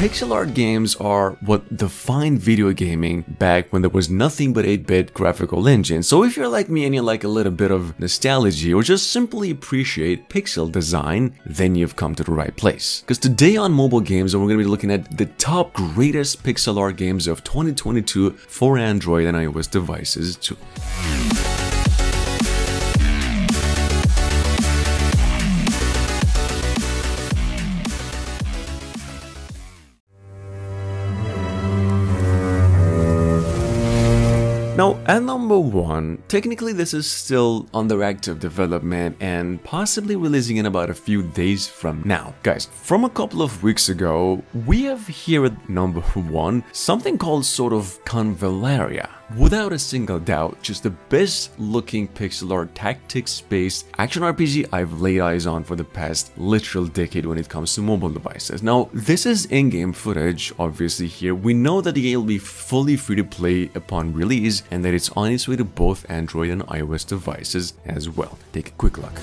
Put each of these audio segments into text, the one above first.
pixel art games are what defined video gaming back when there was nothing but 8-bit graphical engines. So if you're like me and you like a little bit of nostalgia or just simply appreciate pixel design, then you've come to the right place. Because today on Mobile Games, we're going to be looking at the top greatest pixel art games of 2022 for Android and iOS devices too. Now, at number 1, technically this is still under active development and possibly releasing in about a few days from now. Guys, from a couple of weeks ago, we have here at number 1 something called sort of Convallaria. Without a single doubt, just the best looking pixel art tactics-based action RPG I've laid eyes on for the past literal decade when it comes to mobile devices. Now, this is in-game footage, obviously here. We know that the game will be fully free to play upon release and that it's on its way to both Android and iOS devices as well. Take a quick look.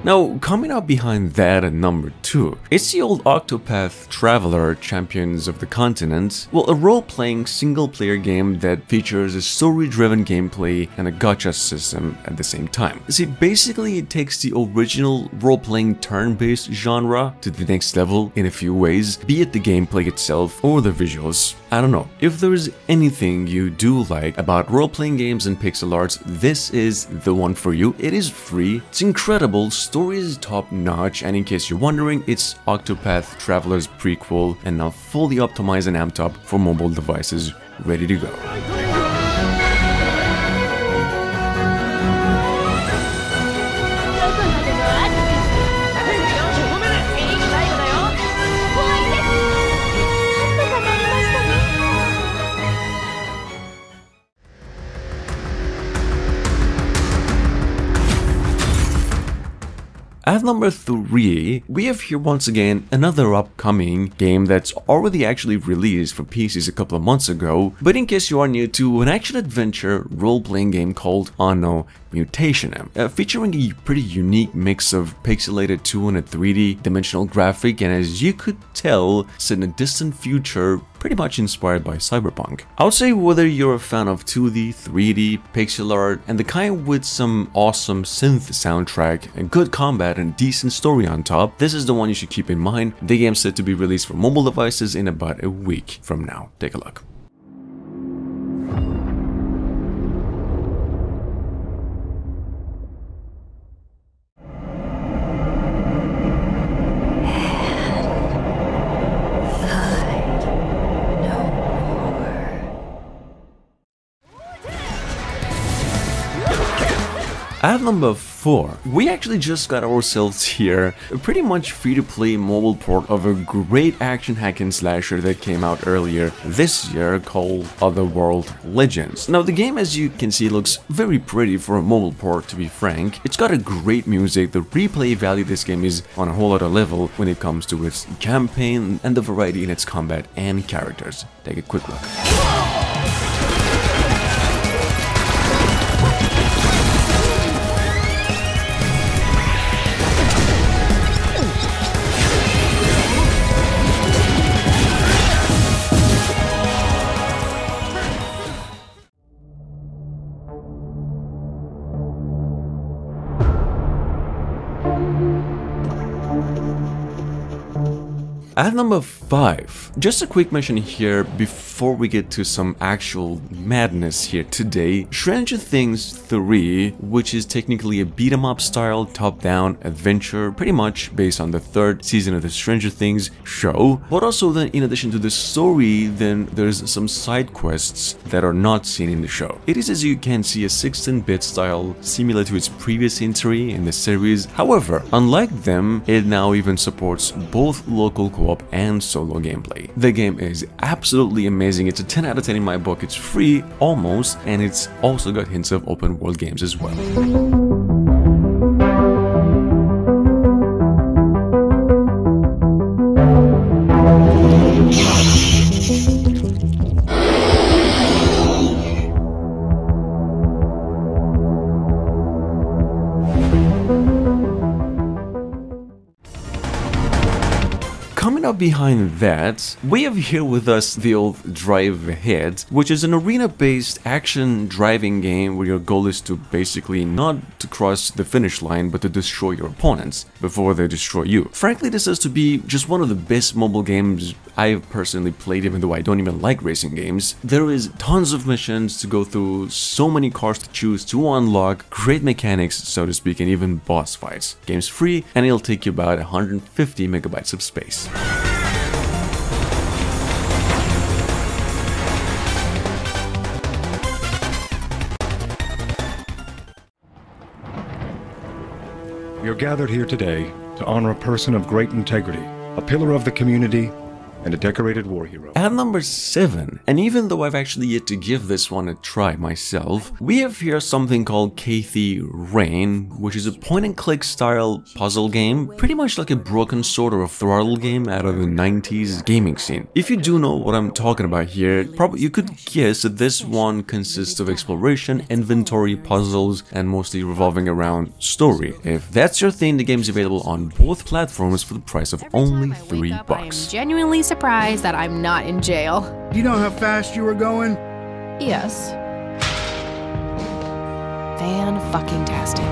Now, coming up behind that at number 2, it's the old OCTOPATH Traveler Champions of the Continent. Well, a role-playing single-player game that features a story-driven gameplay and a gacha system at the same time. See, basically it takes the original role-playing turn-based genre to the next level in a few ways, be it the gameplay itself or the visuals. I don't know. If there's anything you do like about role-playing games and pixel arts, this is the one for you. It is free, it's incredible, story is top-notch, and in case you're wondering, it's OCTOPATH Traveler's prequel and now fully optimized and amped up for mobile devices, ready to go. At number 3, we have here once again another upcoming game that's already actually released for PCs a couple of months ago, but in case you are new to an action-adventure role-playing game called ANNO Mutationem, featuring a pretty unique mix of pixelated 2 and a 3D dimensional graphic, and as you could tell, set in a distant future pretty much inspired by cyberpunk. I would say whether you're a fan of 2D, 3D, pixel art, and the kind with some awesome synth soundtrack and good combat and decent story on top, this is the one you should keep in mind. The game's set to be released for mobile devices in about a week from now. Take a look. At number 4, we actually just got ourselves here a pretty much free-to-play mobile port of a great action hack and slasher that came out earlier this year called Otherworld Legends. Now, the game, as you can see, looks very pretty for a mobile port, to be frank. It's got a great music. The replay value of this game is on a whole other level when it comes to its campaign and the variety in its combat and characters. Take a quick look. At number 5, just a quick mention here before we get to some actual madness here today, Stranger Things 3, which is technically a beat-em-up style top-down adventure, pretty much based on the 3rd season of the Stranger Things show, but also then in addition to the story, then there's some side quests that are not seen in the show. It is, as you can see, a 16-bit style similar to its previous entry in the series. However, unlike them, it now even supports both local co-op and solo gameplay. The game is absolutely amazing. It's a 10 out of 10 in my book. It's free, almost, and it's also got hints of open world games as well. Coming up behind that, we have here with us the old Drive Ahead, which is an arena-based action driving game where your goal is to basically not to cross the finish line, but to destroy your opponents before they destroy you. Frankly, this has to be just one of the best mobile games I've personally played, even though I don't even like racing games. There is tons of missions to go through, so many cars to choose to unlock, great mechanics, so to speak, and even boss fights. Game's free, and it'll take you about 150 megabytes of space. We are gathered here today to honor a person of great integrity, a pillar of the community, and a decorated war hero. At number 7, and even though I've actually yet to give this one a try myself, we have here something called CotC Reign, which is a point-and-click style puzzle game, pretty much like a Broken Sword or a Throttle game out of the 90s gaming scene. If you do know what I'm talking about here, probably you could guess that this one consists of exploration, inventory, puzzles, and mostly revolving around story. If that's your thing, the game's available on both platforms for the price of only $3. I'm genuinely surprised that I'm not in jail. You know how fast you were going? Yes. Fan-fucking-tastic.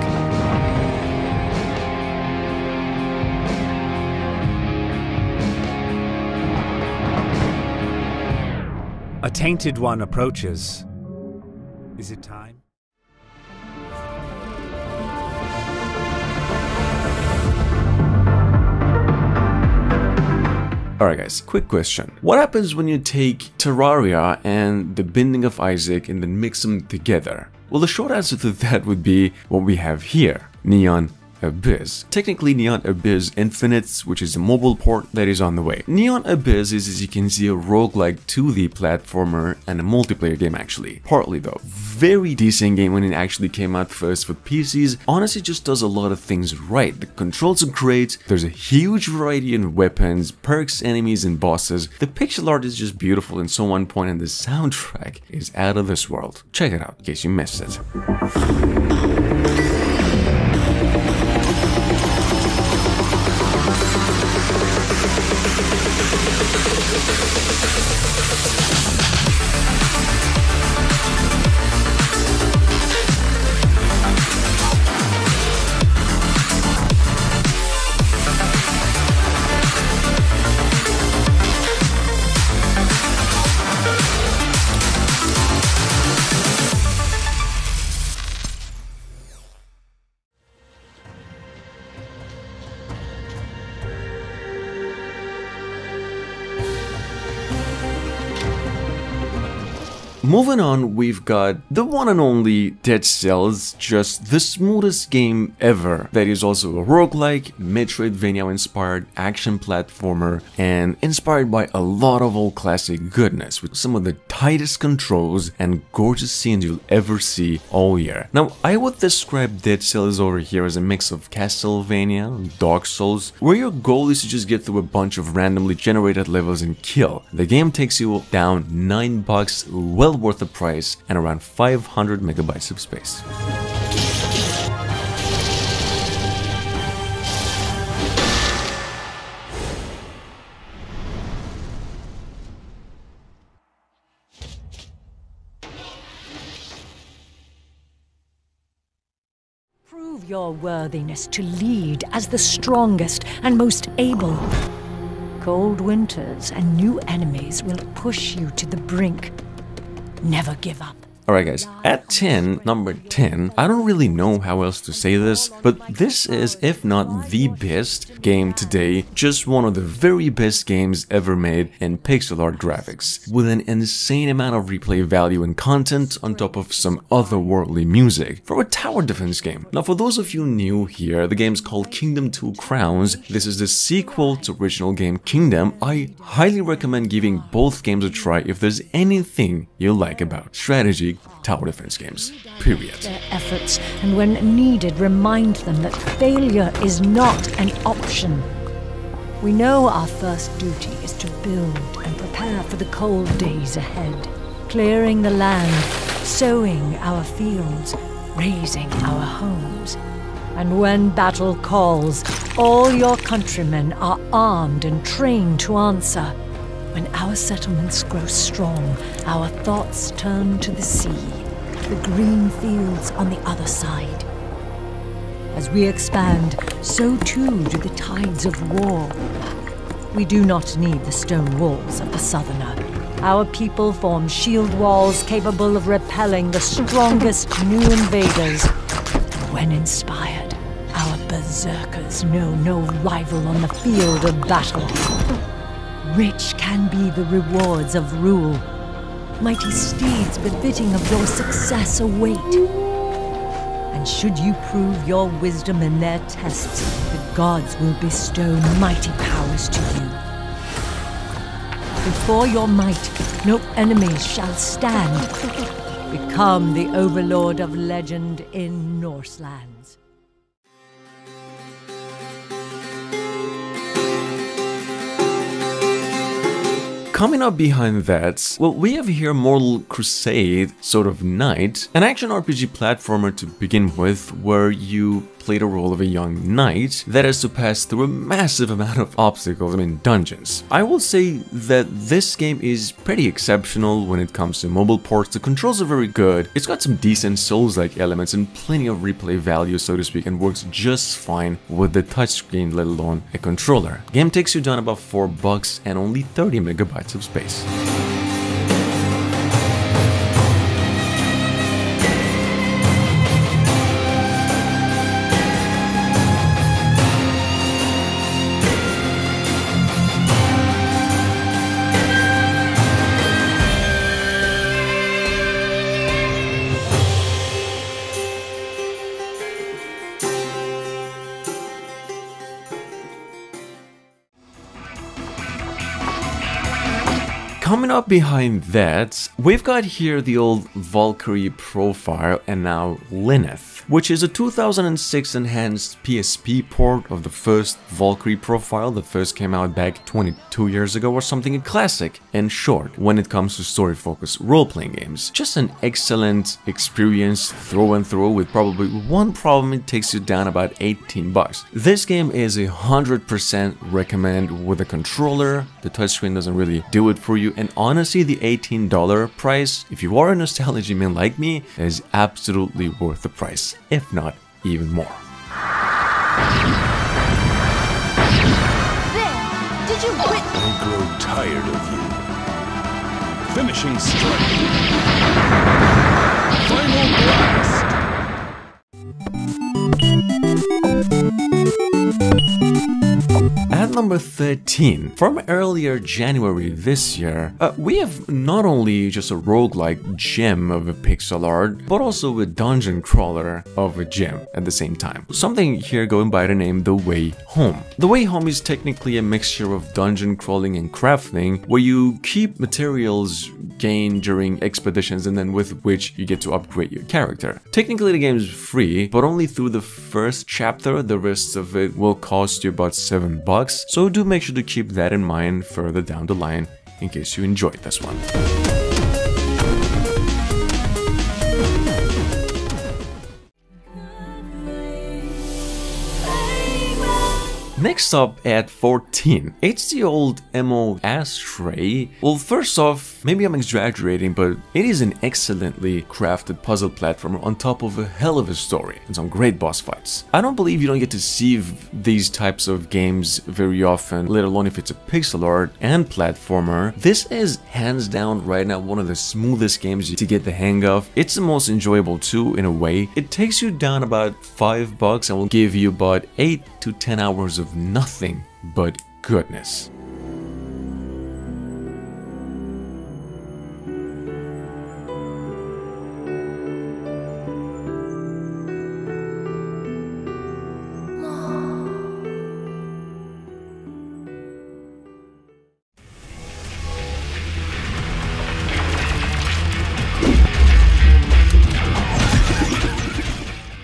A tainted one approaches. Is it time? Alright guys, quick question. What happens when you take Terraria and the Binding of Isaac and then mix them together? Well, the short answer to that would be what we have here, Neon Abyss. Technically Neon Abyss Infinite, which is a mobile port that is on the way. Neon Abyss is, as you can see, a roguelike 2D platformer and a multiplayer game actually. Partly though. Very decent game when it actually came out first for PCs. Honestly, just does a lot of things right. The controls are great, there's a huge variety in weapons, perks, enemies, and bosses. The pixel art is just beautiful and so on point, and the soundtrack is out of this world. Check it out in case you missed it. Moving on, we've got the one and only Dead Cells, just the smoothest game ever. That is also a roguelike, Metroidvania-inspired action platformer, and inspired by a lot of old classic goodness, with some of the tightest controls and gorgeous scenes you'll ever see all year. Now, I would describe Dead Cells over here as a mix of Castlevania and Dark Souls, where your goal is to just get through a bunch of randomly generated levels and kill. The game takes you down $9, well worth the price, and around 500 megabytes of space. Prove your worthiness to lead as the strongest and most able. Cold winters and new enemies will push you to the brink. Never give up. Alright guys, at 10, number 10, I don't really know how else to say this, but this is, if not the best game today, just one of the very best games ever made in pixel art graphics, with an insane amount of replay value and content on top of some otherworldly music, for a tower defense game. Now for those of you new here, the game's called Kingdom 2 Crowns. This is the sequel to original game Kingdom. I highly recommend giving both games a try if there's anything you like about strategy tower defense games, period. Their efforts, and when needed, remind them that failure is not an option. We know our first duty is to build and prepare for the cold days ahead, clearing the land, sowing our fields, raising our homes. And when battle calls, all your countrymen are armed and trained to answer. When our settlements grow strong, our thoughts turn to the sea, the green fields on the other side. As we expand, so too do the tides of war. We do not need the stone walls of the Southerner. Our people form shield walls capable of repelling the strongest new invaders. And when inspired, our berserkers know no rival on the field of battle. Rich can be the rewards of rule. Mighty steeds befitting of your success await. And should you prove your wisdom in their tests, the gods will bestow mighty powers to you. Before your might, no enemies shall stand. Become the overlord of legend in Norselands. Coming up behind that, well, we have here Mortal Crusade, sort of knight, an action RPG platformer to begin with, where you play the role of a young knight that has to pass through a massive amount of obstacles in dungeons. I will say that this game is pretty exceptional when it comes to mobile ports. The controls are very good, it's got some decent Souls-like elements and plenty of replay value, so to speak, and works just fine with the touchscreen, let alone a controller. Game takes you down about $4 and only 30 megabytes of space. Coming up behind that, we've got here the old Valkyrie profile and now Lenneth, which is a 2006 enhanced PSP port of the first Valkyrie profile that first came out back 22 years ago or something. A classic, in short, when it comes to story-focused role-playing games. Just an excellent experience through and through, with probably one problem: it takes you down about $18. This game is 100% recommend with a controller. The touchscreen doesn't really do it for you, and honestly, the $18 price, if you are a nostalgia man like me, is absolutely worth the price, if not even more. There! Did you quit? I grow tired of you. Finishing strike. Final blast! At number 13, from earlier January this year, we have not only just a roguelike gem of a pixel art, but also a dungeon crawler of a gem at the same time. Something here going by the name The Way Home. The Way Home is technically a mixture of dungeon crawling and crafting, where you keep materials gained during expeditions and then with which you get to upgrade your character. Technically the game is free, but only through the first chapter. The rest of it will cost you about $7, so do make sure to keep that in mind further down the line in case you enjoyed this one. Next up at 14, it's the old MO Astray. Well, first off, Maybe I'm exaggerating, but it is an excellently crafted puzzle platformer on top of a hell of a story and some great boss fights. I don't believe you don't get to see these types of games very often, let alone if it's a pixel art and platformer. This is hands down right now one of the smoothest games to get the hang of. It's the most enjoyable too, in a way. It takes you down about $5 and will give you about 8 to 10 hours of nothing but goodness.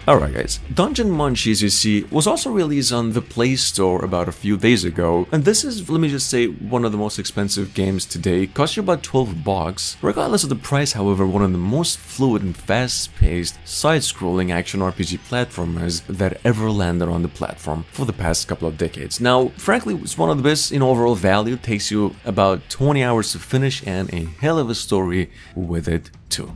Alright guys, Dungeon Munchies, you see, was also released on the Play Store about a few days ago, and this is, let me just say, one of the most expensive games today. Costs you about $12. Regardless of the price, however, one of the most fluid and fast-paced, side-scrolling action RPG platformers that ever landed on the platform for the past couple of decades. Now, frankly, it's one of the best in overall value. It takes you about 20 hours to finish and a hell of a story with it too.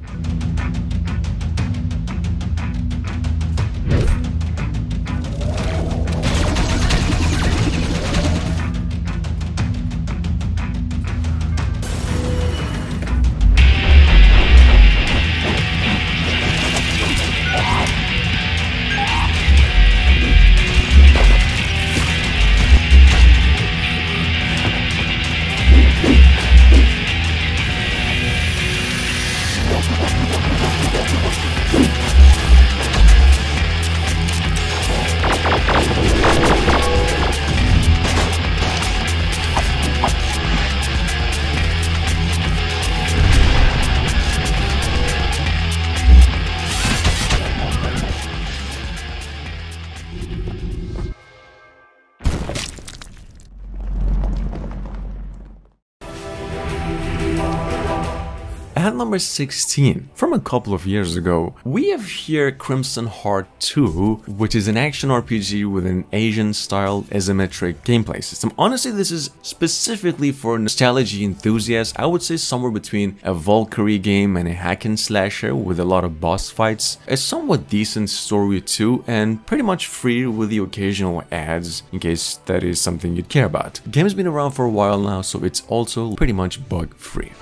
At number 16, from a couple of years ago, we have here Crimson Heart 2, which is an action RPG with an Asian-style isometric gameplay system. Honestly, this is specifically for nostalgia enthusiasts. I would say somewhere between a Valkyrie game and a hack and slasher with a lot of boss fights, a somewhat decent story too, and pretty much free with the occasional ads in case that is something you'd care about. The game's been around for a while now, so it's also pretty much bug-free.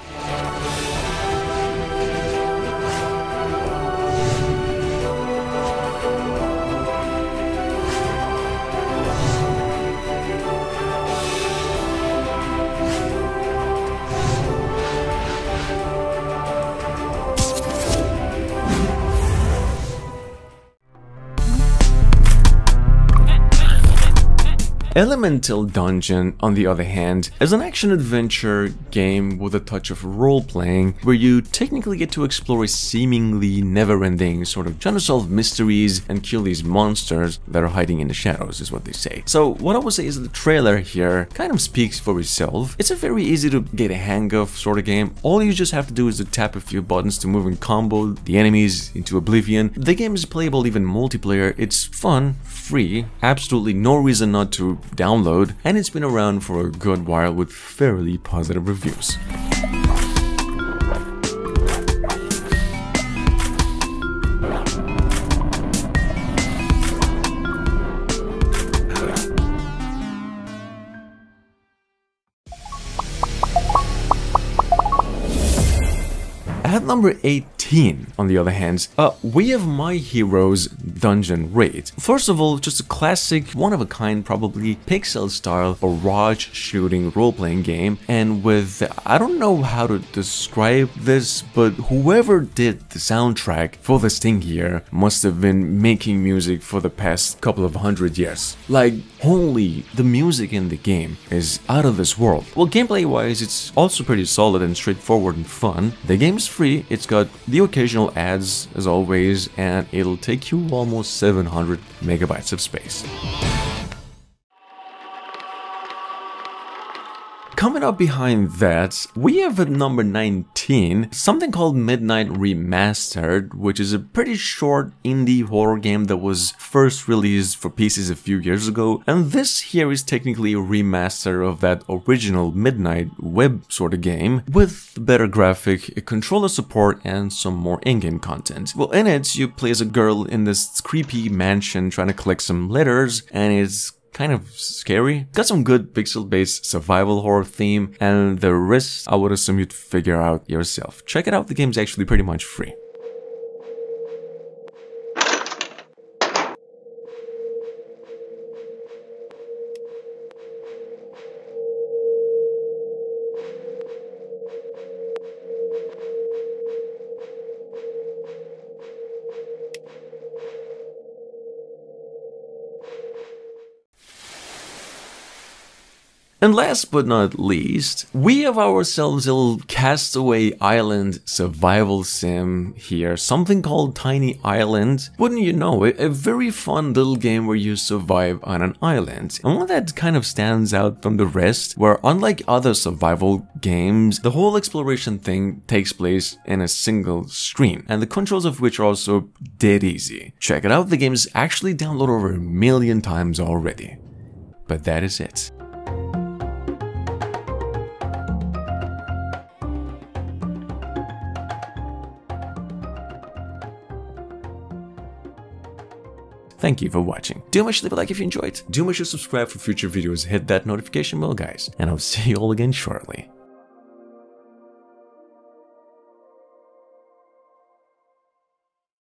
Elemental Dungeon, on the other hand, is an action-adventure game with a touch of role-playing, where you technically get to explore a seemingly never-ending sort of trying to solve mysteries and kill these monsters that are hiding in the shadows, is what they say. So what I would say is the trailer here kind of speaks for itself. It's a very easy to get a hang of sort of game. All you just have to do is to tap a few buttons to move and combo the enemies into oblivion. The game is playable even multiplayer. It's fun, free, absolutely no reason not to download, and it's been around for a good while with fairly positive reviews. At number 18, on the other hand, we have My Hero's Dungeon Raid. First of all, just a classic, one-of-a-kind, probably pixel-style barrage shooting role-playing game, and with, I don't know how to describe this, but whoever did the soundtrack for this thing here must have been making music for the past couple of 100 years. Like, holy, the music in the game is out of this world. Well, gameplay-wise, it's also pretty solid and straightforward and fun. The game's free, it's got the occasional ads as always, and it'll take you almost 700 megabytes of space. coming up behind that, we have at number 19, something called Midnight Remastered, which is a pretty short indie horror game that was first released for PCs a few years ago, and this here is technically a remaster of that original Midnight web sort of game, with better graphic, controller support, and some more in-game content. Well, in it, you play as a girl in this creepy mansion trying to collect some letters, and it's kind of scary. Got some good pixel-based survival horror theme, and the rest I would assume you'd figure out yourself. Check it out, the game's actually pretty much free. And last but not least, we have ourselves a little Castaway Island survival sim here, something called Tiny Island. Wouldn't you know it, a very fun little game where you survive on an island. And one that kind of stands out from the rest, where unlike other survival games, the whole exploration thing takes place in a single screen, and the controls of which are also dead easy. Check it out, the game is actually downloaded over 1 million times already. But that is it. Thank you for watching. Do make sure to leave a like if you enjoyed. Do make sure to subscribe for future videos. Hit that notification bell, guys. And I'll see you all again shortly.